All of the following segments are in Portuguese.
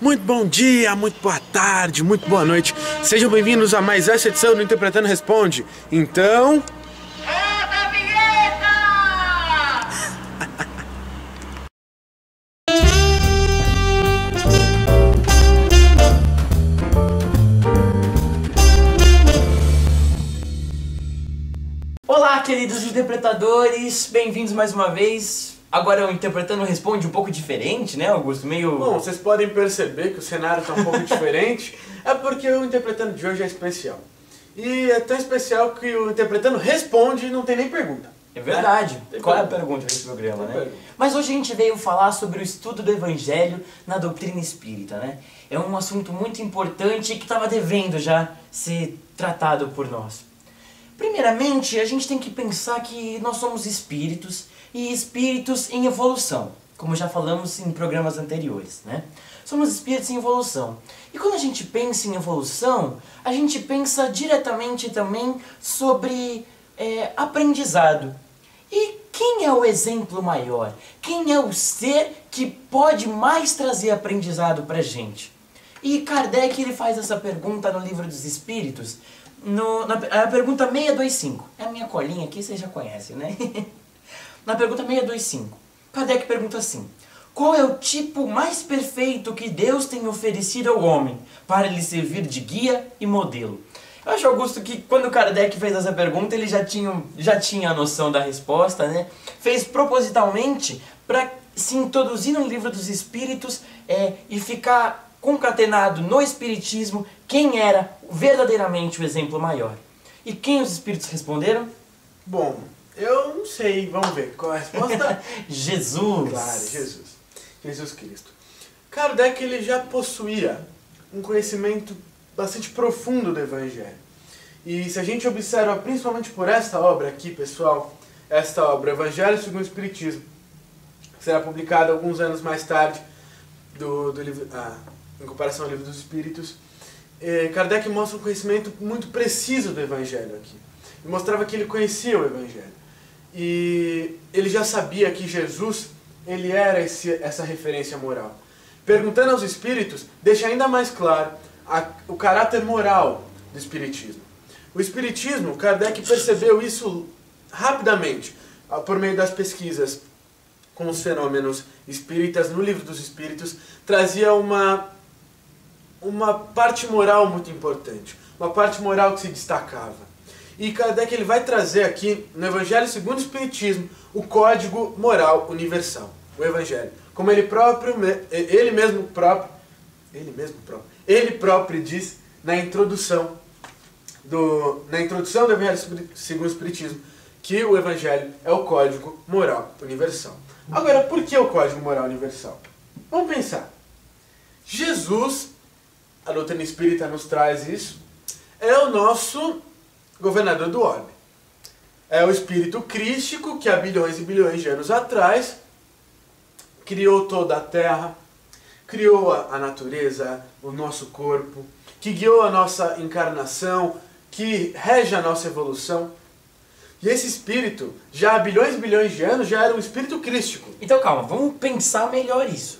Muito bom dia, muito boa tarde, muito boa noite. Sejam bem-vindos a mais essa edição do Interpretando Responde. Então... roda a vinheta! Olá, queridos interpretadores, bem-vindos mais uma vez. Agora o Interpretando Responde um pouco diferente, né, Augusto? Meio... Bom, vocês podem perceber que o cenário está um pouco diferente. É porque o Interpretando de hoje é especial. E é tão especial que o Interpretando Responde e não tem nem pergunta. É verdade. Né? Qual é a pergunta desse programa, né? Pergunta. Mas hoje a gente veio falar sobre o estudo do Evangelho na doutrina espírita, né? É um assunto muito importante que estava devendo já ser tratado por nós. Primeiramente, a gente tem que pensar que nós somos espíritos e espíritos em evolução, como já falamos em programas anteriores, né? Somos espíritos em evolução. E quando a gente pensa em evolução, a gente pensa diretamente também sobre aprendizado. E quem é o exemplo maior? Quem é o ser que pode mais trazer aprendizado pra gente? E Kardec ele faz essa pergunta no Livro dos Espíritos, a pergunta 625. É a minha colinha aqui, vocês já conhecem, né? Na pergunta 625, Kardec pergunta assim: qual é o tipo mais perfeito que Deus tem oferecido ao homem para lhe servir de guia e modelo? Eu acho, Augusto, que quando Kardec fez essa pergunta, ele já tinha a noção da resposta, né? Fez propositalmente para se introduzir no Livro dos Espíritos e ficar concatenado no Espiritismo quem era verdadeiramente o exemplo maior. E quem os Espíritos responderam? Bom, eu não sei, vamos ver qual é a resposta. Jesus! Claro, Jesus Cristo. Kardec ele já possuía um conhecimento bastante profundo do Evangelho. E se a gente observa, principalmente por esta obra aqui, pessoal, esta obra, Evangelho segundo o Espiritismo, que será publicada alguns anos mais tarde, do livro, em comparação ao Livro dos Espíritos, Kardec mostra um conhecimento muito preciso do Evangelho aqui. E mostrava que ele conhecia o Evangelho. E ele já sabia que Jesus ele era essa referência moral. Perguntando aos Espíritos, deixa ainda mais claro o caráter moral do Espiritismo. O Espiritismo, Kardec percebeu isso rapidamente, por meio das pesquisas com os fenômenos espíritas. No Livro dos Espíritos, trazia uma parte moral muito importante, uma parte moral que se destacava. E Kardec ele vai trazer aqui, no Evangelho segundo o Espiritismo, o código moral universal, o Evangelho. Como ele próprio diz na introdução do Evangelho segundo o Espiritismo, que o Evangelho é o código moral universal. Agora, por que o código moral universal? Vamos pensar. Jesus, a doutrina espírita nos traz isso, é o nosso governador do orbe. É o espírito crístico que há bilhões e bilhões de anos atrás criou toda a terra, criou a natureza, o nosso corpo, que guiou a nossa encarnação, que rege a nossa evolução. E esse espírito, já há bilhões e bilhões de anos, já era um espírito crístico. Então calma, vamos pensar melhor isso.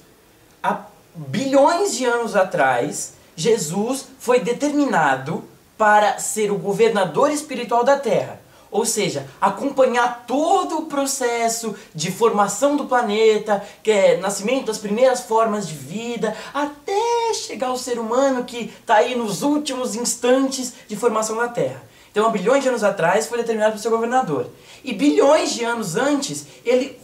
Há bilhões de anos atrás, Jesus foi determinado para ser o governador espiritual da Terra. Ou seja, acompanhar todo o processo de formação do planeta, que é nascimento das primeiras formas de vida, até chegar ao ser humano que está aí nos últimos instantes de formação da Terra. Então, há bilhões de anos atrás, foi determinado para ser governador. E bilhões de anos antes, ele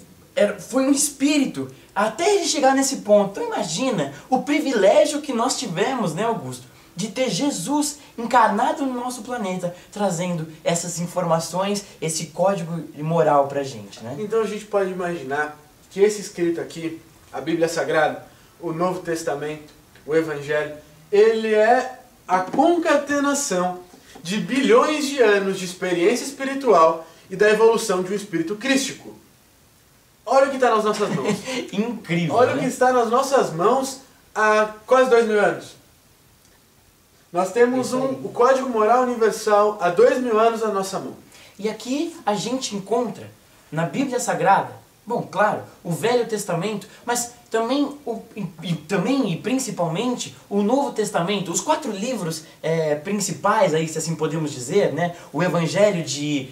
foi um espírito, até ele chegar nesse ponto. Então, imagina o privilégio que nós tivemos, né, Augusto? De ter Jesus encarnado no nosso planeta, trazendo essas informações, esse código moral pra gente, né? Então a gente pode imaginar que esse escrito aqui, a Bíblia Sagrada, o Novo Testamento, o Evangelho, ele é a concatenação de bilhões de anos de experiência espiritual e da evolução de um espírito crístico. Olha o que está nas nossas mãos. Incrível, Olha, né? o que está nas nossas mãos há quase 2000 anos. Nós temos o Código Moral Universal há 2000 anos na nossa mão. E aqui a gente encontra, na Bíblia Sagrada, bom, claro, o Velho Testamento, mas também e principalmente o Novo Testamento, os 4 livros principais, aí, se assim podemos dizer, né? O Evangelho de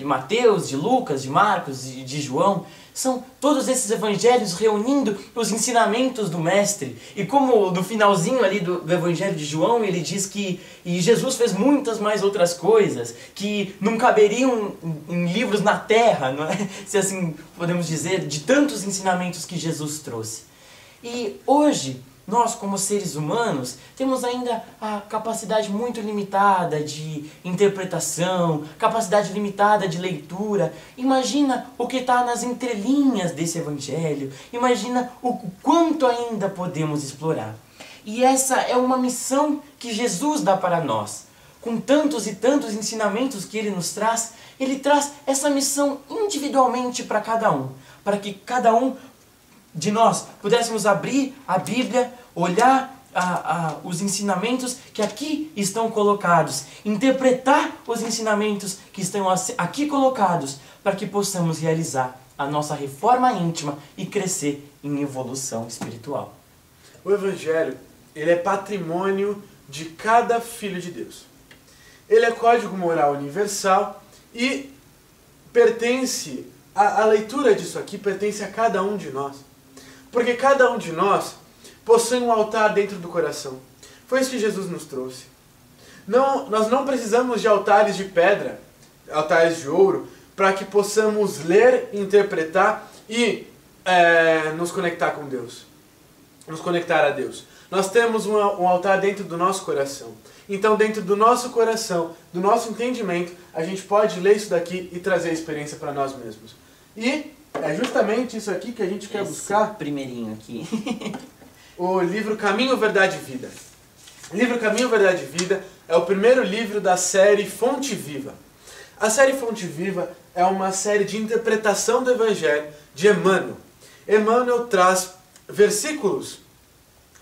Mateus, de Lucas, de Marcos e de João, são todos esses evangelhos reunindo os ensinamentos do Mestre. E como no finalzinho ali do Evangelho de João, ele diz que Jesus fez muitas mais outras coisas, que não caberiam em livros na terra, não é? Se assim podemos dizer, de tantos ensinamentos que Jesus trouxe. E hoje, nós como seres humanos, temos ainda a capacidade muito limitada de interpretação, capacidade limitada de leitura. Imagina o que está nas entrelinhas desse evangelho, imagina o quanto ainda podemos explorar. E essa é uma missão que Jesus dá para nós. Com tantos e tantos ensinamentos que Ele nos traz, Ele traz essa missão individualmente para cada um, para que cada um de nós pudéssemos abrir a Bíblia, olhar os ensinamentos que aqui estão colocados, interpretar os ensinamentos que estão aqui colocados, para que possamos realizar a nossa reforma íntima e crescer em evolução espiritual. O Evangelho, ele é patrimônio de cada filho de Deus. Ele é código moral universal e pertence, a leitura disso aqui pertence a cada um de nós. Porque cada um de nós possui um altar dentro do coração. Foi isso que Jesus nos trouxe. Nós não precisamos de altares de pedra, altares de ouro, para que possamos ler, interpretar e nos conectar com Deus. Nos conectar a Deus. Nós temos um altar dentro do nosso coração. Então, dentro do nosso coração, do nosso entendimento, a gente pode ler isso daqui e trazer a experiência para nós mesmos. E é justamente isso aqui que a gente quer buscar. Primeirinho aqui. O livro Caminho, Verdade e Vida. O livro Caminho, Verdade e Vida é o primeiro livro da série Fonte Viva. A série Fonte Viva é uma série de interpretação do Evangelho de Emmanuel. Emmanuel traz versículos,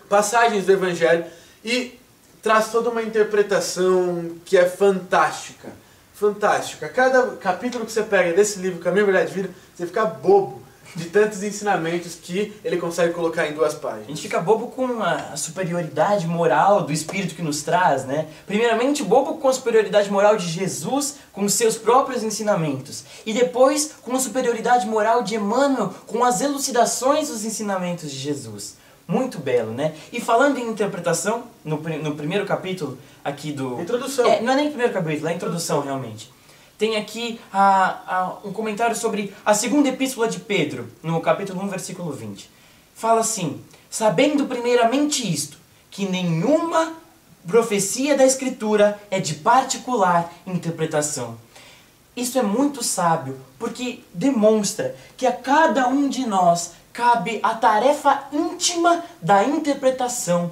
passagens do Evangelho e traz toda uma interpretação que é fantástica. Fantástica. Cada capítulo que você pega desse livro, Caminho, Verdade e Vida, você fica bobo de tantos ensinamentos que ele consegue colocar em 2 páginas. A gente fica bobo com a superioridade moral do Espírito que nos traz, né? Primeiramente, bobo com a superioridade moral de Jesus, com os seus próprios ensinamentos. E depois, com a superioridade moral de Emmanuel, com as elucidações dos ensinamentos de Jesus. Muito belo, né? E falando em interpretação, no primeiro capítulo aqui do... Introdução. Não é nem o primeiro capítulo, é a introdução realmente. Tem aqui um comentário sobre a segunda epístola de Pedro, no capítulo 1, versículo 20. Fala assim: sabendo primeiramente isto, que nenhuma profecia da Escritura é de particular interpretação. Isso é muito sábio, porque demonstra que a cada um de nós cabe a tarefa íntima da interpretação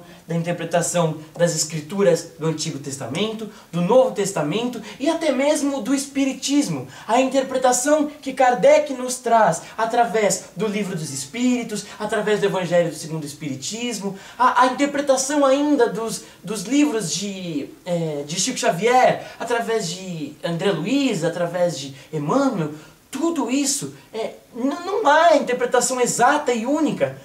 das Escrituras do Antigo Testamento, do Novo Testamento e até mesmo do Espiritismo. A interpretação que Kardec nos traz através do Livro dos Espíritos, através do Evangelho segundo o Espiritismo, a interpretação ainda dos livros de Chico Xavier, através de André Luiz, através de Emmanuel. Tudo isso não há interpretação exata e única.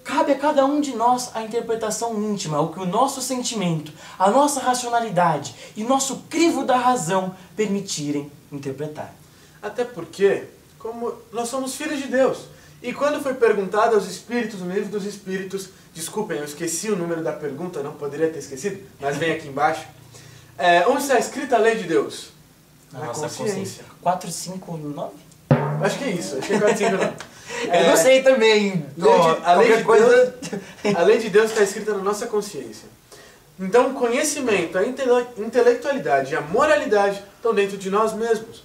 Cabe a cada um de nós a interpretação íntima, o que o nosso sentimento, a nossa racionalidade e nosso crivo da razão permitirem interpretar. Até porque, como nós somos filhos de Deus, e quando foi perguntado aos Espíritos, no livro dos Espíritos, desculpem, eu esqueci o número da pergunta, não poderia ter esquecido, mas vem aqui embaixo, onde está escrita a lei de Deus? Na nossa consciência. 459? Acho que é isso, acho que é 459. Eu não sei também. A lei de Deus está escrita na nossa consciência. Então o conhecimento, a intelectualidade e a moralidade estão dentro de nós mesmos.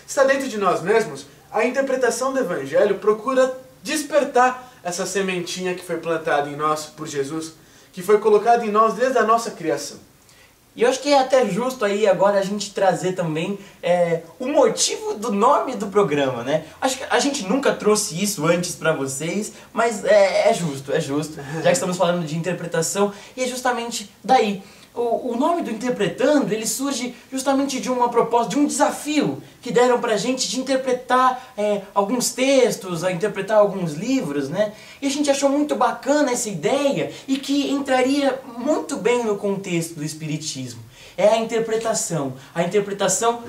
Se está dentro de nós mesmos, a interpretação do Evangelho procura despertar essa sementinha que foi plantada em nós por Jesus, que foi colocada em nós desde a nossa criação. E eu acho que é até justo aí agora a gente trazer também o motivo do nome do programa, né? Acho que a gente nunca trouxe isso antes pra vocês, mas é justo, já que estamos falando de interpretação, e é justamente daí. O nome do Interpretando, ele surge justamente de uma proposta, de um desafio que deram pra gente de interpretar alguns textos, a interpretar alguns livros, né? E a gente achou muito bacana essa ideia e que entraria muito bem no contexto do Espiritismo. É a interpretação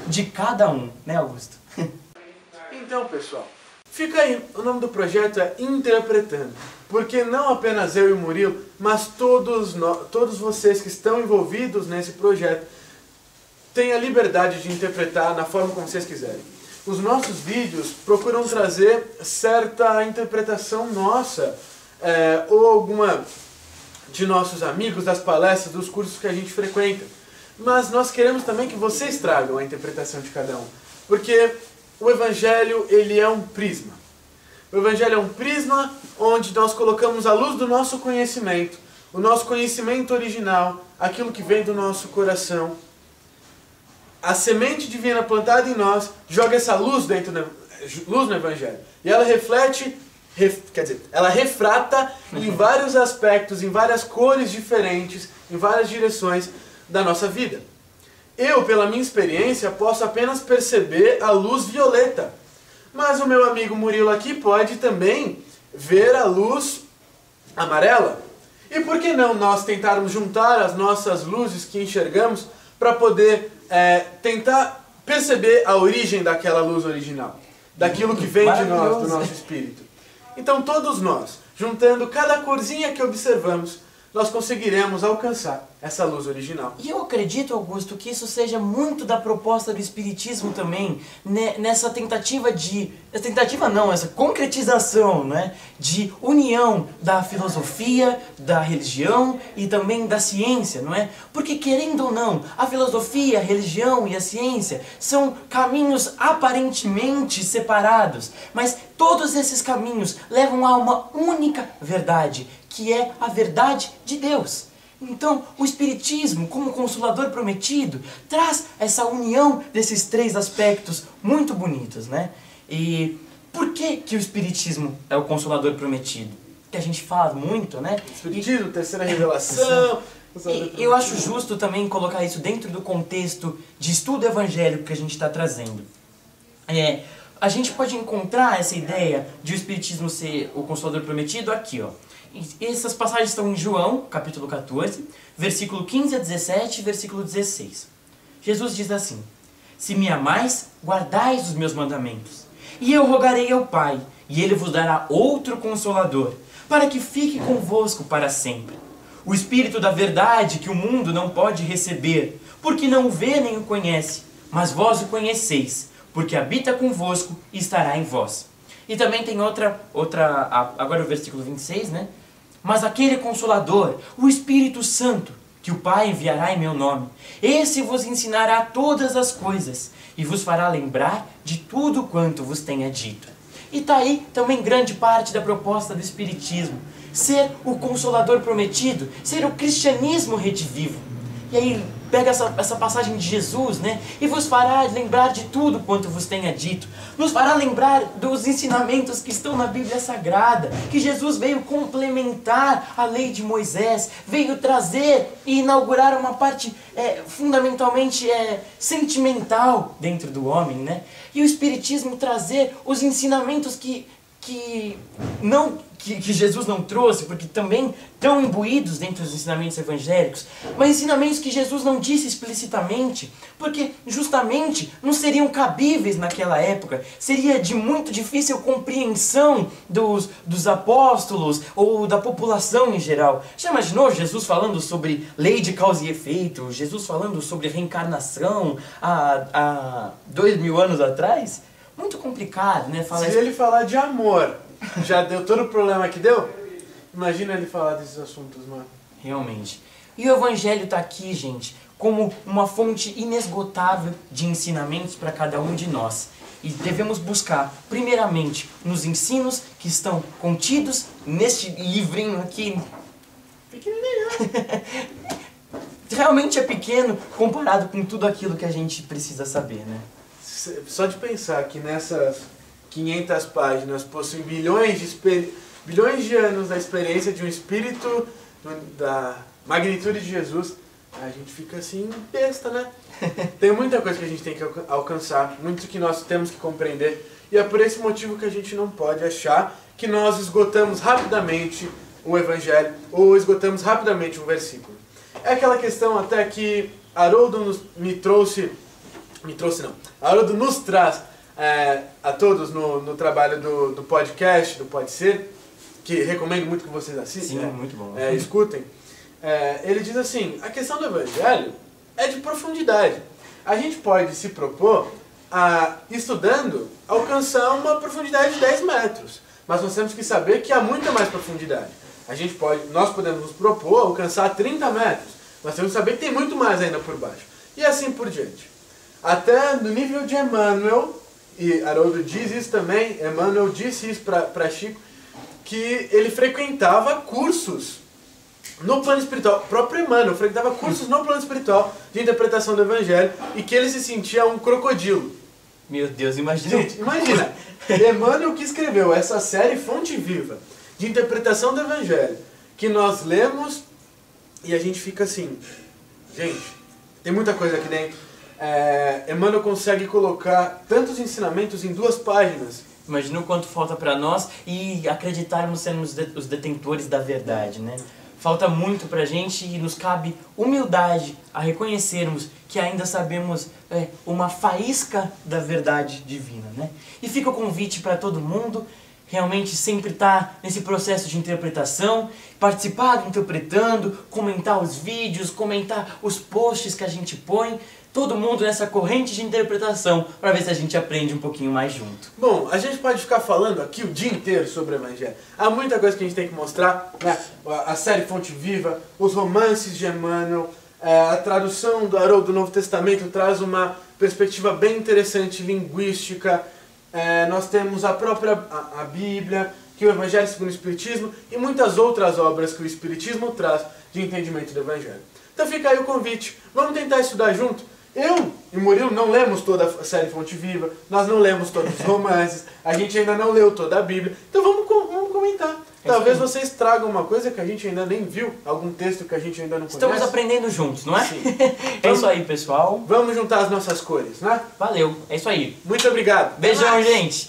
de cada um, né, Augusto? Então, pessoal, fica aí, o nome do projeto é Interpretando, porque não apenas eu e o Murilo, mas todos vocês que estão envolvidos nesse projeto têm a liberdade de interpretar na forma como vocês quiserem. Os nossos vídeos procuram trazer certa interpretação nossa, ou alguma de nossos amigos, das palestras, dos cursos que a gente frequenta. Mas nós queremos também que vocês tragam a interpretação de cada um, porque o Evangelho, ele é um prisma. O Evangelho é um prisma onde nós colocamos a luz do nosso conhecimento, o nosso conhecimento original, aquilo que vem do nosso coração. A semente divina plantada em nós joga essa luz luz no Evangelho. E ela reflete, ela refrata em vários aspectos, em várias cores diferentes, em várias direções da nossa vida. Eu, pela minha experiência, posso apenas perceber a luz violeta. Mas o meu amigo Murilo aqui pode também ver a luz amarela. E por que não nós tentarmos juntar as nossas luzes que enxergamos para poder tentar perceber a origem daquela luz original, daquilo que vem de nós, do nosso espírito. Então todos nós, juntando cada corzinha que observamos, nós conseguiremos alcançar essa luz original. E eu acredito, Augusto, que isso seja muito da proposta do Espiritismo também, nessa essa concretização, né, de união da filosofia, da religião e também da ciência, não é? Porque, querendo ou não, a filosofia, a religião e a ciência são caminhos aparentemente separados, mas todos esses caminhos levam a uma única verdade, que é a verdade de Deus. Então, o Espiritismo, como Consolador prometido, traz essa união desses três aspectos muito bonitos, né? E por que o Espiritismo é o Consolador prometido? Que a gente fala muito, né? Espiritismo, terceira revelação... E eu acho justo também colocar isso dentro do contexto de estudo evangélico que a gente está trazendo. A gente pode encontrar essa ideia de o Espiritismo ser o Consolador prometido aqui, ó. Essas passagens estão em João, capítulo 14, versículo 15 a 17, versículo 16. Jesus diz assim: Se me amais, guardais os meus mandamentos. E eu rogarei ao Pai, e Ele vos dará outro Consolador, para que fique convosco para sempre. O Espírito da verdade que o mundo não pode receber, porque não o vê nem o conhece, mas vós o conheceis, porque habita convosco e estará em vós. E também tem agora o versículo 26, né? Mas aquele Consolador, o Espírito Santo, que o Pai enviará em meu nome, esse vos ensinará todas as coisas, e vos fará lembrar de tudo quanto vos tenha dito. E está aí também grande parte da proposta do Espiritismo, ser o Consolador prometido, ser o cristianismo redivivo. E aí pega essa passagem de Jesus, né? E vos fará lembrar de tudo quanto vos tenha dito. Nos fará lembrar dos ensinamentos que estão na Bíblia Sagrada, que Jesus veio complementar a lei de Moisés, veio trazer e inaugurar uma parte fundamentalmente sentimental dentro do homem, né? E o Espiritismo trazer os ensinamentos que Jesus não trouxe, porque também estão imbuídos dentro dos ensinamentos evangélicos, mas ensinamentos que Jesus não disse explicitamente, porque justamente não seriam cabíveis naquela época, seria de muito difícil compreensão dos apóstolos ou da população em geral. Já imaginou Jesus falando sobre lei de causa e efeito, Jesus falando sobre reencarnação há 2000 anos atrás? Muito complicado, né? Se ele falar de amor, já deu todo o problema que deu? Imagina ele falar desses assuntos, mano. Realmente. E o Evangelho está aqui, gente, como uma fonte inesgotável de ensinamentos para cada um de nós. E devemos buscar, primeiramente, nos ensinos que estão contidos neste livrinho aqui. Pequenininho. Realmente é pequeno comparado com tudo aquilo que a gente precisa saber, né? Só de pensar que nessas 500 páginas possuem bilhões de anos da experiência de um espírito da magnitude de Jesus, A gente fica assim, besta, né? Tem muita coisa que a gente tem que alcançar, muito que nós temos que compreender, e é por esse motivo que a gente não pode achar que nós esgotamos rapidamente o Evangelho, ou esgotamos rapidamente um versículo. É aquela questão até que Haroldo Haroldo nos traz a todos no trabalho do podcast, do Pode Ser, que recomendo muito que vocês assistam. Sim, muito bom. Escutem. Ele diz assim, a questão do Evangelho é de profundidade. A gente pode se propor a, estudando, alcançar uma profundidade de 10 metros. Mas nós temos que saber que há muita mais profundidade. Nós podemos nos propor a alcançar 30 metros. Mas temos que saber que tem muito mais ainda por baixo. E assim por diante. Até no nível de Emmanuel, e Haroldo diz isso também, Emmanuel disse isso para Chico, que ele frequentava cursos no plano espiritual. O próprio Emmanuel frequentava cursos no plano espiritual de interpretação do Evangelho e que ele se sentia um crocodilo. Meu Deus, imagina. Gente, imagina. Emmanuel que escreveu essa série Fonte Viva de interpretação do Evangelho, que nós lemos e a gente fica assim, gente, tem muita coisa aqui dentro. Emmanuel consegue colocar tantos ensinamentos em 2 páginas. Imagina o quanto falta para nós e acreditarmos sermos os detentores da verdade, né? Falta muito pra gente e nos cabe humildade a reconhecermos que ainda sabemos uma faísca da verdade divina, né? E fica o convite para todo mundo realmente sempre estar nesse processo de interpretação, participar do Interpretando, comentar os vídeos, comentar os posts que a gente põe, todo mundo nessa corrente de interpretação, para ver se a gente aprende um pouquinho mais junto. Bom, a gente pode ficar falando aqui o dia inteiro sobre o Evangelho. Há muita coisa que a gente tem que mostrar, né? A série Fonte Viva, os romances de Emmanuel, a tradução do Haroldo do Novo Testamento traz uma perspectiva bem interessante, linguística. Nós temos a própria a Bíblia, que é o Evangelho segundo o Espiritismo, e muitas outras obras que o Espiritismo traz de entendimento do Evangelho. Então fica aí o convite, vamos tentar estudar junto. Eu e Murilo não lemos toda a série Fonte Viva, nós não lemos todos os romances, a gente ainda não leu toda a Bíblia, então vamos comentar. Talvez vocês tragam uma coisa que a gente ainda nem viu, algum texto que a gente ainda não conhece. Estamos aprendendo juntos, não é? Sim. É isso aí, pessoal. Vamos juntar as nossas cores, né? Valeu, é isso aí. Muito obrigado. Beijão, gente.